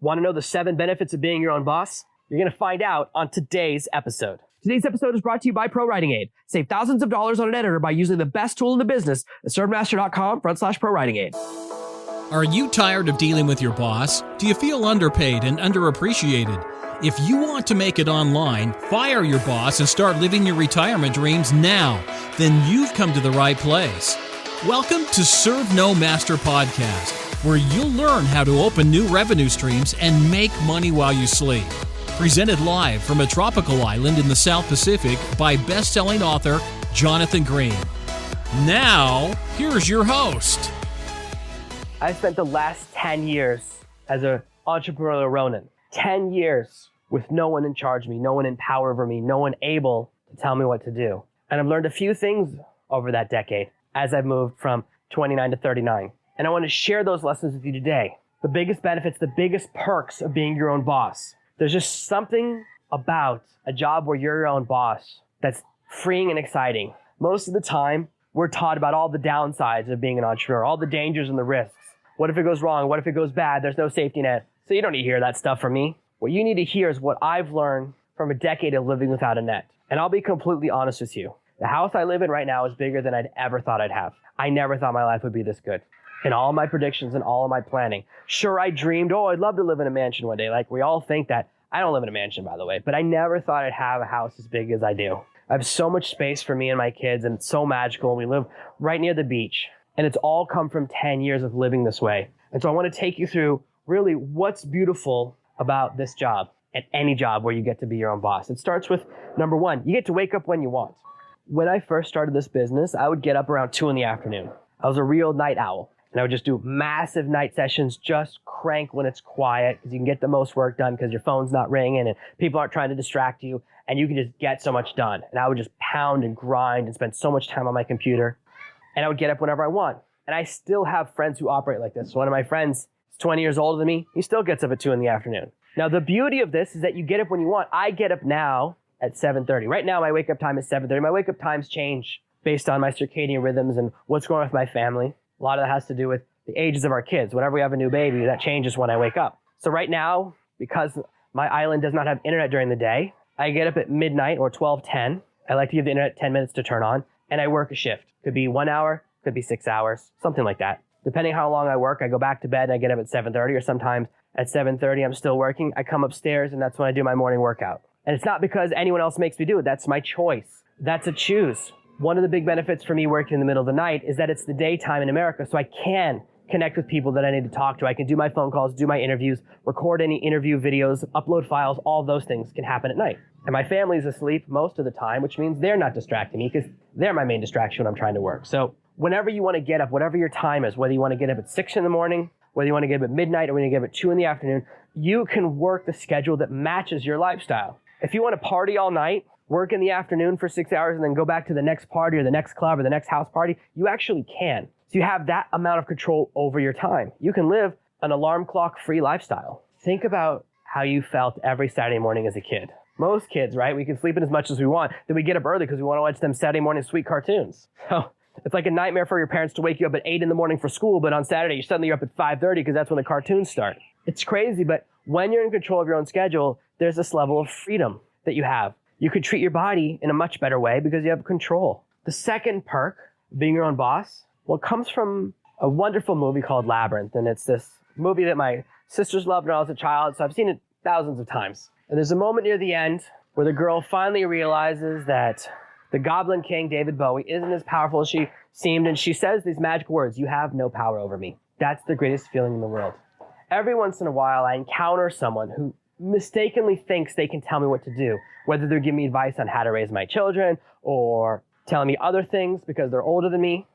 Want to know the 7 benefits of being your own boss? You're going to find out on today's episode. Today's episode is brought to you by ProWriting Aid. Save thousands of dollars on an editor by using the best tool in the business at servemaster.com/ProWriting Aid. Are you tired of dealing with your boss? Do you feel underpaid and underappreciated? If you want to make it online, fire your boss and start living your retirement dreams now, then you've come to the right place. Welcome to Serve No Master Podcast, where you'll learn how to open new revenue streams and make money while you sleep. Presented live from a tropical island in the South Pacific by best-selling author Jonathan Green. Now, here's your host. I spent the last 10 years as an entrepreneurial Ronin. 10 years with no one in charge of me, no one in power over me, no one able to tell me what to do. And I've learned a few things over that decade as I've moved from 29 to 39. And I want to share those lessons with you today. The biggest benefits, the biggest perks of being your own boss. There's just something about a job where you're your own boss that's freeing and exciting. Most of the time, we're taught about all the downsides of being an entrepreneur, all the dangers and the risks. What if it goes wrong? What if it goes bad? There's no safety net. So you don't need to hear that stuff from me. What you need to hear is what I've learned from a decade of living without a net. And I'll be completely honest with you. The house I live in right now is bigger than I'd ever thought I'd have. I never thought my life would be this good. In all my predictions and all of my planning. Sure, I dreamed, I'd love to live in a mansion one day. Like we all think that. I don't live in a mansion, by the way, but I never thought I'd have a house as big as I do. I have so much space for me and my kids, and it's so magical. And we live right near the beach. And it's all come from 10 years of living this way. And so I want to take you through really what's beautiful about this job and any job where you get to be your own boss. It starts with number 1, you get to wake up when you want. When I first started this business, I would get up around 2 PM. I was a real night owl. And I would just do massive night sessions, just crank when it's quiet because you can get the most work done because your phone's not ringing and people aren't trying to distract you and you can just get so much done. And I would just pound and grind and spend so much time on my computer. And I would get up whenever I want. And I still have friends who operate like this. One of my friends is 20 years older than me. He still gets up at 2 PM. Now, the beauty of this is that you get up when you want. I get up now at 7:30. Right now, my wake up time is 7:30. My wake up times change based on my circadian rhythms and what's going on with my family. A lot of that has to do with the ages of our kids. Whenever we have a new baby, that changes when I wake up. So right now, because my island does not have internet during the day, I get up at midnight or 12:10. I like to give the internet 10 minutes to turn on, and I work a shift. Could be 1 hour, could be 6 hours, something like that. Depending how long I work, I go back to bed and I get up at 7:30, or sometimes at 7:30 I'm still working. I come upstairs and that's when I do my morning workout. And it's not because anyone else makes me do it. That's my choice. That's a choose. One of the big benefits for me working in the middle of the night is that it's the daytime in America, so I can connect with people that I need to talk to. I can do my phone calls, do my interviews, record any interview videos, upload files. All those things can happen at night. And my family's asleep most of the time, which means they're not distracting me because they're my main distraction when I'm trying to work. So whenever you want to get up, whatever your time is, whether you want to get up at 6 AM, whether you want to get up at midnight or when you get up at 2 PM, you can work the schedule that matches your lifestyle. If you want to party all night, work in the afternoon for 6 hours and then go back to the next party or the next club or the next house party, you actually can. So you have that amount of control over your time. You can live an alarm clock free lifestyle. Think about how you felt every Saturday morning as a kid. Most kids, right? We can sleep in as much as we want. Then we get up early because we want to watch them Saturday morning sweet cartoons. So it's like a nightmare for your parents to wake you up at 8 AM for school, but on Saturday you're up at 5:30 because that's when the cartoons start. It's crazy, but when you're in control of your own schedule, there's this level of freedom that you have. You could treat your body in a much better way because you have control. The second perk, being your own boss, well, it comes from a wonderful movie called Labyrinth. And it's this movie that my sisters loved when I was a child, so I've seen it thousands of times. And there's a moment near the end where the girl finally realizes that the Goblin King, David Bowie, isn't as powerful as she seemed. And she says these magic words, "You have no power over me." That's the greatest feeling in the world. Every once in a while, I encounter someone who mistakenly thinks they can tell me what to do, whether they're giving me advice on how to raise my children or telling me other things because they're older than me.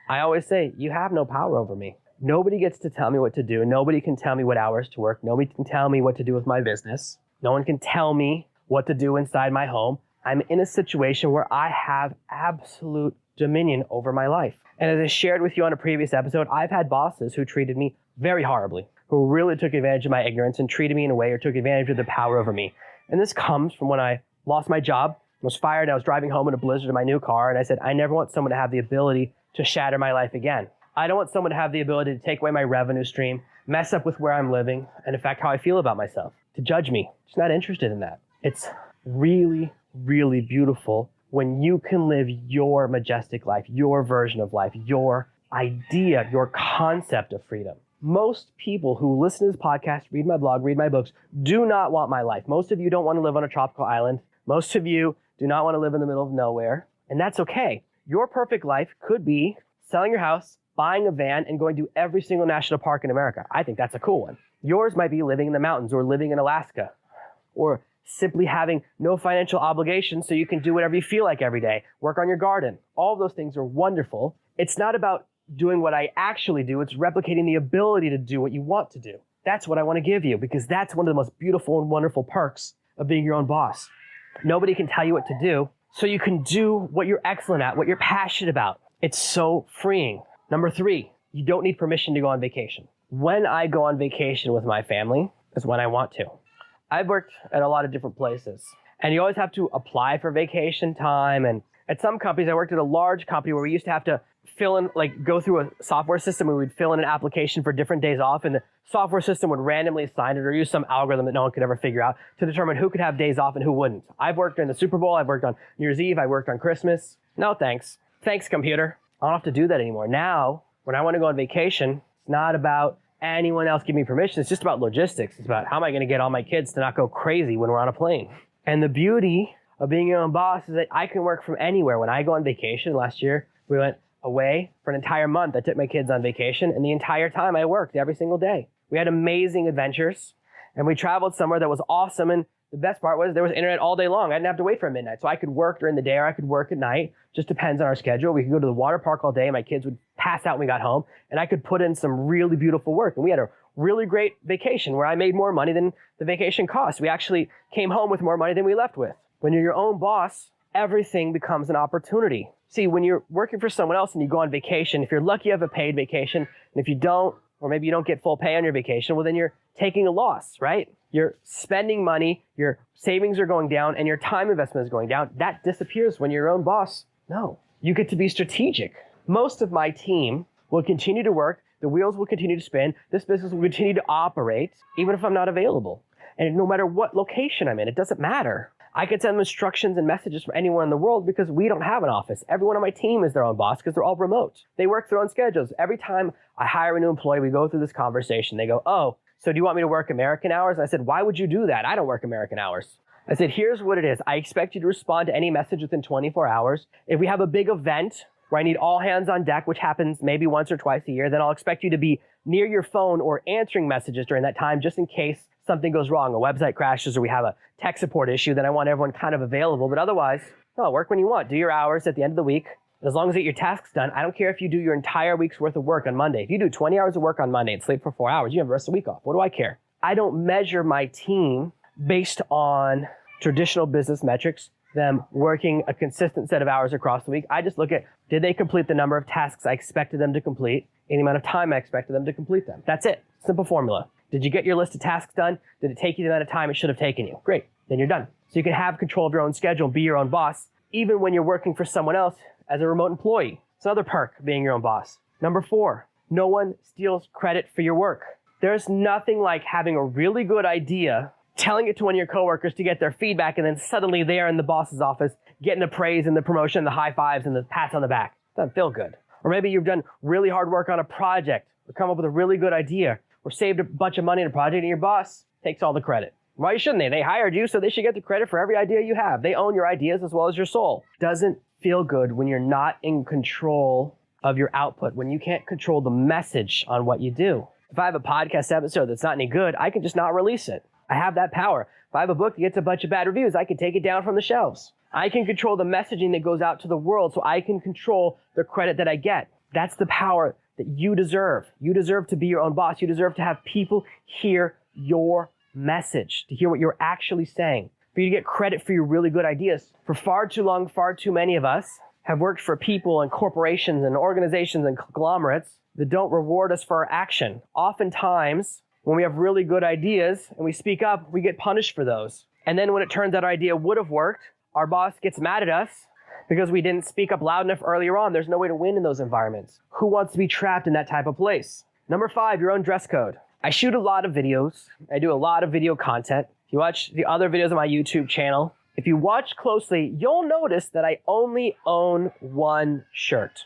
I always say, you have no power over me. Nobody gets to tell me what to do. Nobody can tell me what hours to work. Nobody can tell me what to do with my business. No one can tell me what to do inside my home. I'm in a situation where I have absolute dominion over my life. And as I shared with you on a previous episode, I've had bosses who treated me very horribly, who really took advantage of my ignorance and treated me in a way or took advantage of the power over me. And this comes from when I lost my job, was fired, and I was driving home in a blizzard in my new car, and I said, I never want someone to have the ability to shatter my life again. I don't want someone to have the ability to take away my revenue stream, mess up with where I'm living and in fact how I feel about myself, to judge me. Just not interested in that. It's really, really beautiful when you can live your majestic life, your version of life, your idea, your concept of freedom. Most people who listen to this podcast, read my blog, read my books, do not want my life. Most of you don't want to live on a tropical island. Most of you do not want to live in the middle of nowhere, and that's okay. Your perfect life could be selling your house, buying a van, and going to every single national park in America. I think that's a cool one. Yours might be living in the mountains or living in Alaska, or simply having no financial obligations so you can do whatever you feel like every day, work on your garden. All of those things are wonderful. It's not about doing what I actually do. It's replicating the ability to do what you want to do. That's what I want to give you, because that's one of the most beautiful and wonderful perks of being your own boss. Nobody can tell you what to do, so you can do what you're excellent at, what you're passionate about. It's so freeing. Number 3, you don't need permission to go on vacation. When I go on vacation with my family is when I want to. I've worked at a lot of different places, and you always have to apply for vacation time. And at some companies, I worked at a large company where we used to have to fill in, go through a software system, and we'd fill in an application for different days off, and the software system would randomly assign it or use some algorithm that no one could ever figure out to determine who could have days off and who wouldn't. I've worked during the Super Bowl, I've worked on New Year's Eve, I worked on Christmas. No thanks. Thanks, computer. I don't have to do that anymore. Now, when I want to go on vacation, it's not about anyone else giving me permission. It's just about logistics. It's about how am I going to get all my kids to not go crazy when we're on a plane. And the beauty of being your own boss is that I can work from anywhere. When I go on vacation, last year, we went away for an entire month. I took my kids on vacation, and the entire time I worked every single day. We had amazing adventures, and we traveled somewhere that was awesome. And the best part was there was internet all day long. I didn't have to wait for midnight. So I could work during the day or I could work at night. Just depends on our schedule. We could go to the water park all day. My kids would pass out when we got home, and I could put in some really beautiful work. And we had a really great vacation where I made more money than the vacation cost. We actually came home with more money than we left with. When you're your own boss, everything becomes an opportunity. See, when you're working for someone else and you go on vacation, if you're lucky you have a paid vacation, and if you don't, or maybe you don't get full pay on your vacation, well, then you're taking a loss, right? You're spending money, your savings are going down, and your time investment is going down. That disappears when you're your own boss. No, you get to be strategic. Most of my team will continue to work. The wheels will continue to spin. This business will continue to operate, even if I'm not available. And no matter what location I'm in, it doesn't matter. I can send them instructions and messages from anywhere in the world because we don't have an office. Everyone on my team is their own boss because they're all remote. They work their own schedules. Every time I hire a new employee, we go through this conversation. They go, oh, so do you want me to work American hours? And I said, why would you do that? I don't work American hours. I said, here's what it is. I expect you to respond to any message within 24 hours. If we have a big event where I need all hands on deck, which happens maybe once or twice a year, then I'll expect you to be near your phone or answering messages during that time just in case something goes wrong, a website crashes, or we have a tech support issue. Then I want everyone kind of available. But otherwise, no, work when you want. Do your hours at the end of the week. As long as you get your tasks done, I don't care if you do your entire week's worth of work on Monday. If you do 20 hours of work on Monday and sleep for 4 hours, you have the rest of the week off. What do I care? I don't measure my team based on traditional business metrics, them working a consistent set of hours across the week. I just look at, did they complete the number of tasks I expected them to complete, in the amount of time I expected them to complete them. That's it. Simple formula. Did you get your list of tasks done? Did it take you the amount of time it should have taken you? Great. Then you're done. So you can have control of your own schedule and be your own boss, even when you're working for someone else as a remote employee. It's another perk of being your own boss. Number 4, no one steals credit for your work. There's nothing like having a really good idea, telling it to one of your coworkers to get their feedback, and then suddenly they are in the boss's office getting the praise and the promotion, the high fives and the pats on the back. Doesn't feel good. Or maybe you've done really hard work on a project or come up with a really good idea or saved a bunch of money in a project, and your boss takes all the credit. Why shouldn't they? They hired you, so they should get the credit for every idea you have. They own your ideas as well as your soul. Doesn't feel good when you're not in control of your output, when you can't control the message on what you do. If I have a podcast episode that's not any good, I can just not release it. I have that power. If I have a book that gets a bunch of bad reviews, I can take it down from the shelves. I can control the messaging that goes out to the world, so I can control the credit that I get. That's the power that you deserve. You deserve to be your own boss. You deserve to have people hear your message, to hear what you're actually saying, for you to get credit for your really good ideas. For far too long, far too many of us have worked for people and corporations and organizations and conglomerates that don't reward us for our action. Oftentimes, when we have really good ideas and we speak up, we get punished for those. And then when it turns out our idea would have worked, our boss gets mad at us because we didn't speak up loud enough earlier on. There's no way to win in those environments. Who wants to be trapped in that type of place? Number 5, your own dress code. I shoot a lot of videos. I do a lot of video content. If you watch the other videos on my YouTube channel, if you watch closely, you'll notice that I only own one shirt.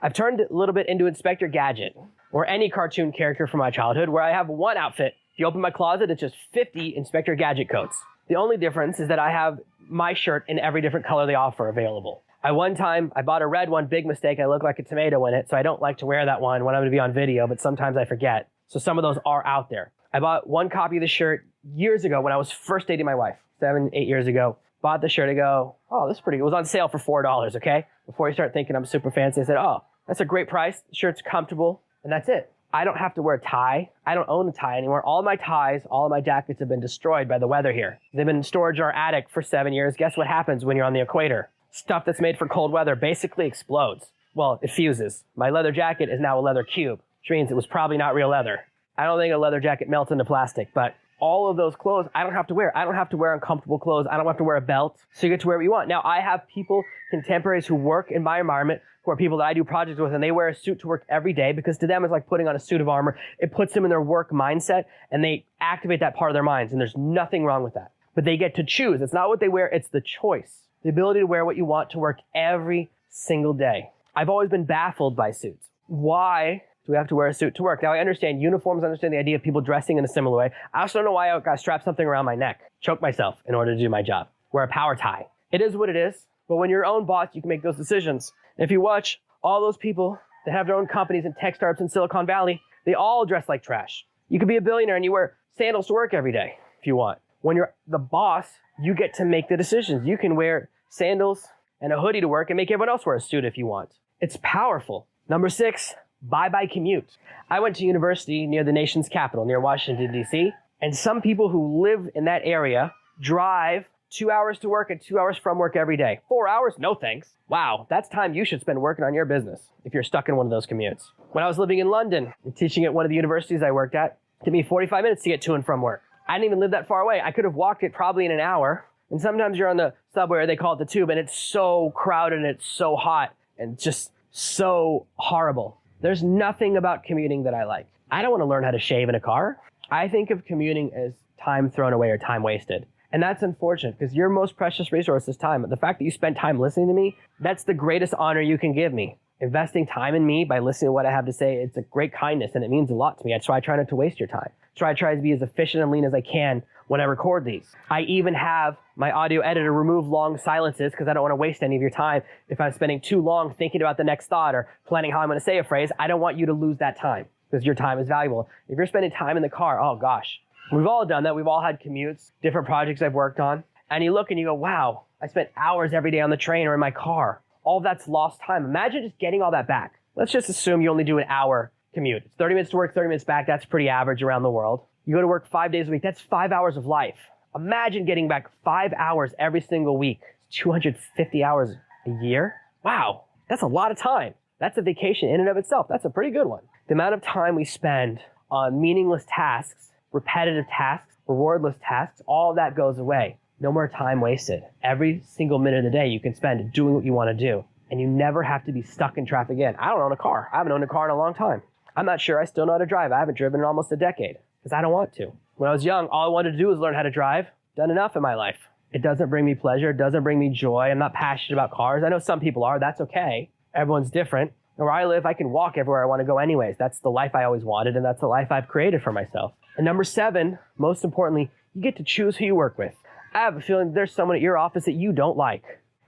I've turned it a little bit into Inspector Gadget or any cartoon character from my childhood where I have one outfit. If you open my closet, it's just 50 Inspector Gadget coats. The only difference is that I have my shirt in every different color they offer available. One time, I bought a red one, big mistake. I look like a tomato in it, so I don't like to wear that one when I'm going to be on video, but sometimes I forget. So some of those are out there. I bought one copy of the shirt years ago when I was first dating my wife, 7, 8 years ago. Bought the shirt. I go, oh, this is pretty good. It was on sale for $4, okay? Before you start thinking I'm super fancy, I said, oh, that's a great price. The shirt's comfortable, and that's it. I don't have to wear a tie. I don't own a tie anymore. All my ties, all of my jackets have been destroyed by the weather here. They've been in storage in our attic for 7 years. Guess what happens when you're on the equator? Stuff that's made for cold weather basically explodes. Well, it fuses. My leather jacket is now a leather cube, which means it was probably not real leather. I don't think a leather jacket melts into plastic, but all of those clothes I don't have to wear. I don't have to wear uncomfortable clothes. I don't have to wear a belt. So you get to wear what you want. Now, I have people, contemporaries who work in my environment, who are people that I do projects with, and they wear a suit to work every day because to them it's like putting on a suit of armor. It puts them in their work mindset, and they activate that part of their minds, and there's nothing wrong with that. But they get to choose. It's not what they wear, it's the choice. The ability to wear what you want to work every single day. I've always been baffled by suits. Why do we have to wear a suit to work? Now, I understand uniforms, I understand the idea of people dressing in a similar way. I also don't know why I got to strap something around my neck, choke myself in order to do my job. Wear a power tie. It is what it is, but when you're your own boss, you can make those decisions. If you watch all those people that have their own companies and tech startups in Silicon Valley, they all dress like trash. You could be a billionaire and you wear sandals to work every day if you want. When you're the boss, you get to make the decisions. You can wear sandals and a hoodie to work and make everyone else wear a suit if you want. It's powerful. Number 6, bye-bye commute. I went to university near the nation's capital, near Washington, D.C., and some people who live in that area drive 2 hours to work and 2 hours from work every day. 4 hours? No thanks. Wow, that's time you should spend working on your business if you're stuck in one of those commutes. When I was living in London and teaching at one of the universities I worked at, it took me 45 minutes to get to and from work. I didn't even live that far away. I could have walked it probably in an hour. And sometimes you're on the subway, or they call it the tube, and it's so crowded and it's so hot and just so horrible. There's nothing about commuting that I like. I don't want to learn how to shave in a car. I think of commuting as time thrown away or time wasted. And that's unfortunate because your most precious resource is time. The fact that you spent time listening to me, that's the greatest honor you can give me. Investing time in me by listening to what I have to say, it's a great kindness and it means a lot to me. That's why I try not to waste your time. That's why I try to be as efficient and lean as I can when I record these. I even have my audio editor remove long silences because I don't want to waste any of your time. If I'm spending too long thinking about the next thought or planning how I'm going to say a phrase, I don't want you to lose that time because your time is valuable. If you're spending time in the car, oh gosh, we've all done that. We've all had commutes, different projects I've worked on. And you look and you go, wow, I spent hours every day on the train or in my car. All that's lost time. Imagine just getting all that back. Let's just assume you only do an hour commute. It's 30 minutes to work, 30 minutes back. That's pretty average around the world. You go to work 5 days a week. That's 5 hours of life. Imagine getting back 5 hours every single week. It's 250 hours a year. Wow, that's a lot of time. That's a vacation in and of itself. That's a pretty good one. The amount of time we spend on meaningless tasks, repetitive tasks, rewardless tasks, all of that goes away. No more time wasted. Every single minute of the day you can spend doing what you want to do. And you never have to be stuck in traffic again. I don't own a car. I haven't owned a car in a long time. I'm not sure I still know how to drive. I haven't driven in almost a decade because I don't want to. When I was young, all I wanted to do was learn how to drive. Done enough in my life. It doesn't bring me pleasure. It doesn't bring me joy. I'm not passionate about cars. I know some people are. That's okay. Everyone's different. Where I live, I can walk everywhere I want to go anyways. That's the life I always wanted, and that's the life I've created for myself. And number 7, most importantly, you get to choose who you work with. I have a feeling there's someone at your office that you don't like.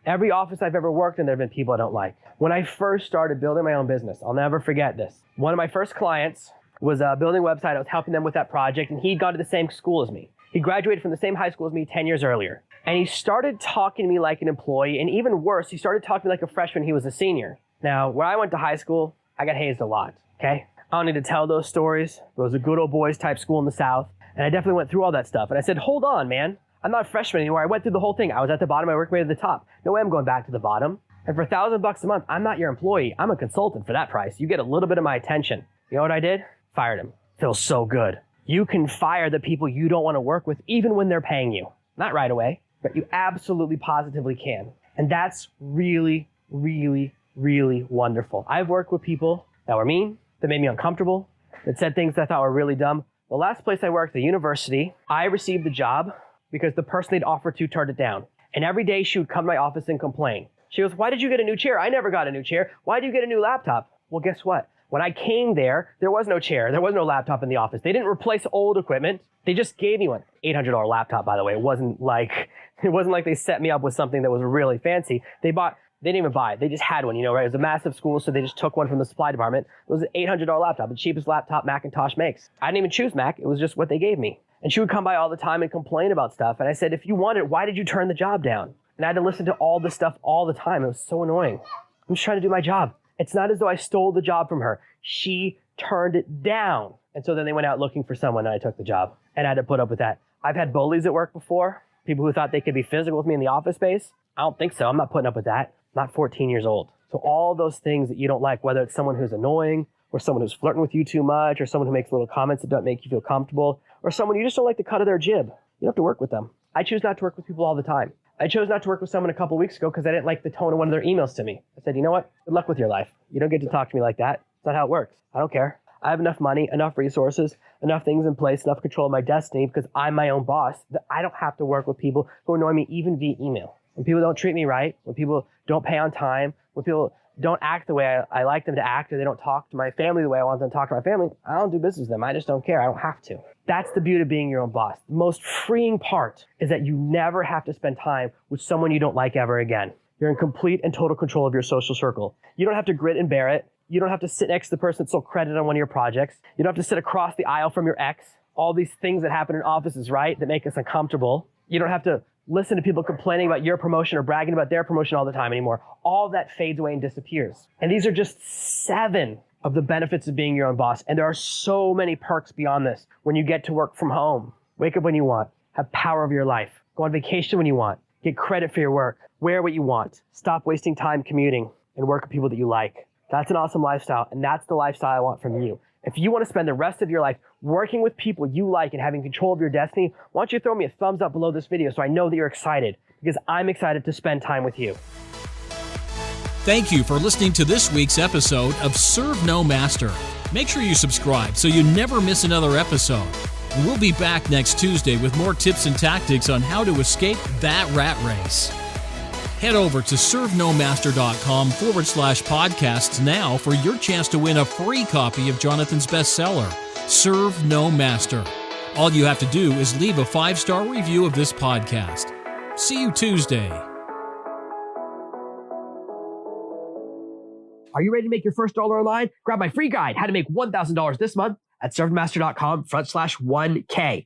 Every office I've ever worked in, there have been people I don't like. When I first started building my own business, I'll never forget this. One of my first clients was building a website. I was helping them with that project, and he'd gone to the same school as me. He graduated from the same high school as me 10 years earlier. And he started talking to me like an employee, and even worse, he started talking to me like a freshman. He was a senior. Now, where I went to high school, I got hazed a lot, okay? I don't need to tell those stories. It was a good old boys type school in the South, and I definitely went through all that stuff. And I said, hold on, man. I'm not a freshman anymore. I went through the whole thing. I was at the bottom. I worked my way to the top. No way I'm going back to the bottom. And for $1,000 a month, I'm not your employee. I'm a consultant for that price. You get a little bit of my attention. You know what I did? Fired him. Feels so good. You can fire the people you don't want to work with even when they're paying you. Not right away, but you absolutely positively can. And that's really, really, really wonderful. I've worked with people that were mean, that made me uncomfortable, that said things that I thought were really dumb, The last place I worked, the university, I received the job because the person they'd offered to turned it down. And every day she would come to my office and complain. She goes, why did you get a new chair? I never got a new chair. Why did you get a new laptop? Well, guess what? When I came there was no chair. There was no laptop in the office. They didn't replace old equipment. They just gave me one. $800 laptop, by the way. It wasn't like they set me up with something that was really fancy. They didn't even buy it. They just had one, right? It was a massive school, so they just took one from the supply department. It was an $800 laptop, the cheapest laptop Macintosh makes. I didn't even choose Mac. It was just what they gave me. And she would come by all the time and complain about stuff. And I said, if you want it, why did you turn the job down? And I had to listen to all this stuff all the time. It was so annoying. I'm just trying to do my job. It's not as though I stole the job from her. She turned it down. And so then they went out looking for someone and I took the job. And I had to put up with that. I've had bullies at work before. People who thought they could be physical with me in the office space. I don't think so. I'm not putting up with that. I'm not 14 years old. So all those things that you don't like, whether it's someone who's annoying or someone who's flirting with you too much or someone who makes little comments that don't make you feel comfortable or someone you just don't like the cut of their jib, you don't have to work with them. I choose not to work with people all the time. I chose not to work with someone a couple weeks ago because I didn't like the tone of one of their emails to me. I said, you know what? Good luck with your life. You don't get to talk to me like that. It's not how it works. I don't care. I have enough money, enough resources, enough things in place, enough control of my destiny because I'm my own boss that I don't have to work with people who annoy me even via email. When people don't treat me right, when people don't pay on time, when people don't act the way I like them to act, or they don't talk to my family the way I want them to talk to my family, I don't do business with them. I just don't care. I don't have to. That's the beauty of being your own boss. The most freeing part is that you never have to spend time with someone you don't like ever again. You're in complete and total control of your social circle. You don't have to grit and bear it. You don't have to sit next to the person that stole credit on one of your projects. You don't have to sit across the aisle from your ex. All these things that happen in offices, right, that make us uncomfortable. You don't have to listen to people complaining about your promotion or bragging about their promotion all the time anymore. All that fades away and disappears. And these are just 7 of the benefits of being your own boss. And there are so many perks beyond this. When you get to work from home, wake up when you want, have power over your life, go on vacation when you want, get credit for your work, wear what you want, stop wasting time commuting, and work with people that you like. That's an awesome lifestyle, and that's the lifestyle I want from you. If you want to spend the rest of your life working with people you like and having control of your destiny, why don't you throw me a thumbs up below this video so I know that you're excited, because I'm excited to spend time with you. Thank you for listening to this week's episode of Serve No Master. Make sure you subscribe so you never miss another episode. And we'll be back next Tuesday with more tips and tactics on how to escape that rat race. Head over to servenomaster.com/podcasts now for your chance to win a free copy of Jonathan's bestseller, Serve No Master. All you have to do is leave a 5-star review of this podcast. See you Tuesday. Are you ready to make your first dollar online? Grab my free guide, How to Make $1,000 this month at servenomaster.com/1K.